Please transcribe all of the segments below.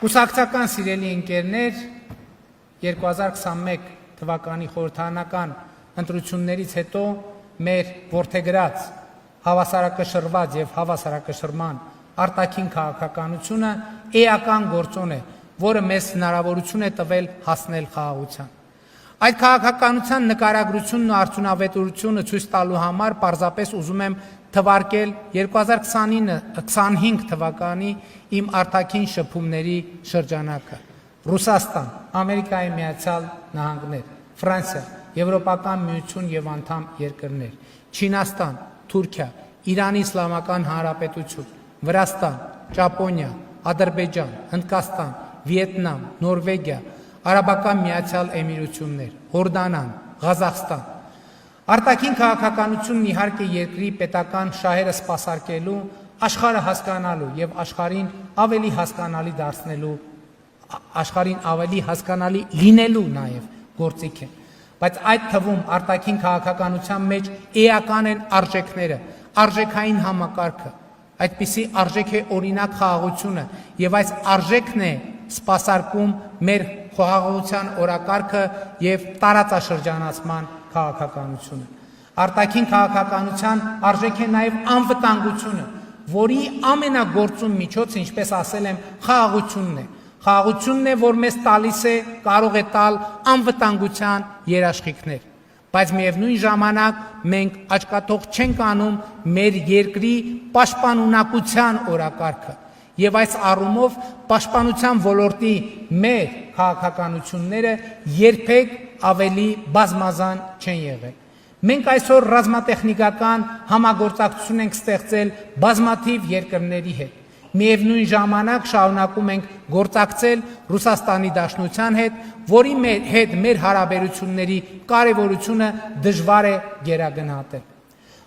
Կուսակցական սիրելի ընկերներ, 2021 թվականի խորհրդարանական ընտրություններից հետո մեր որդեգրած հավասարակշռված եւ հավասարակշռման արտաքին քաղաքականությունը էական գործոն է, որը մեզ հնարավորություն է տվել հասնել խաղաղության։ Այդ քաղաքականության նկարագրությունն ու արդյունավետությունը ցույց տալու համար պարզապես ուզում եմ թվարկել 2025 թվականի իմ արտաքին շփումների շրջանակը։ Ռուսաստան, Ամերիկայի Միացյալ Նահանգներ, Ֆրանսիա, Եվրոպական միություն եւ անդամ երկրներ, Չինաստան, Թուրքիա, Իրանի Իսլամական Հանրապետություն, Վրաստան, Ճապոնիա, Ադրբեջան, Հնդկաստան, Վիետնամ, Նորվեգիա, Արաբական Միացյալ Էմիրություններ, Հորդանան, Ղազախստան։ Արտաքին քաղաքականությունն իհարկե երկրի պետական շահերը սպասարկելու, աշխարհը հասկանալու եւ աշխարհին ավելի հասկանալի դարձնելու, աշխարհին ավելի հասկանալի լինելու նաեւ գործիք է։ Բայց այդ թվում արտաքին քաղաքականության մեջ էական են արժեքները, արժեքային համակարգը։ Այդպիսի արժեք է օրինակ խաղաղությունը եւ այս արժեքն է սպասարկում մեր խաղաղության օրակարգը եւ տարածաշրջանացման քաղաքականությունը։ Արտաքին քաղաքականության արժեք է նաեւ անվտանգությունը, որի ամենագործուն միջոցը, ինչպես ասել եմ, խաղաղությունն է։ Խաղաղությունն է, որ մեզ տալիս է, կարող է տալ անվտանգության երաշխիքներ։ Բայց միևնույն ժամանակ մենք աչքաթող չենք անում մեր երկրի պաշտպանունակության օրակարգը։ Եվ այս առումով պաշտպանության ոլորտի մեր քաղաքականությունները երբեք ավելի բազմազան չեն եղել։ Մենք այսօր ռազմատեխնիկական համագործակցություն ենք ստեղծել բազմաթիվ երկրների հետ։ Միևնույն ժամանակ շարունակում ենք գործակցել Ռուսաստանի Դաշնության հետ, որի հետ մեր հարաբերությունների կարևորությունը դժվար է գերագնահատել։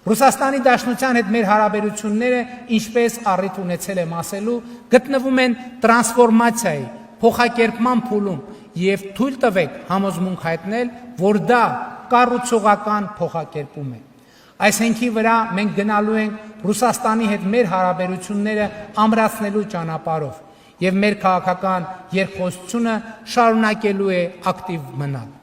Ռուսաստանի Դաշնության հետ մեր հարաբերությունները, ինչպես առիթ ունեցել եմ ասելու, գտնվում են տրանսֆորմացիայի, փոխակերպման փուլում եւ թույլ տվեք համոզմունք հայտնել, որ դա կառուցողական փոխակերպում է։ Այս հենքի վրա մենք գնալու ենք Ռուսաստանի հետ մեր հարաբերությունները ամրացնելու ճանապարհով եւ մեր քաղաքական երկխոսությունը շարունակելու է ակտիվ մնալ։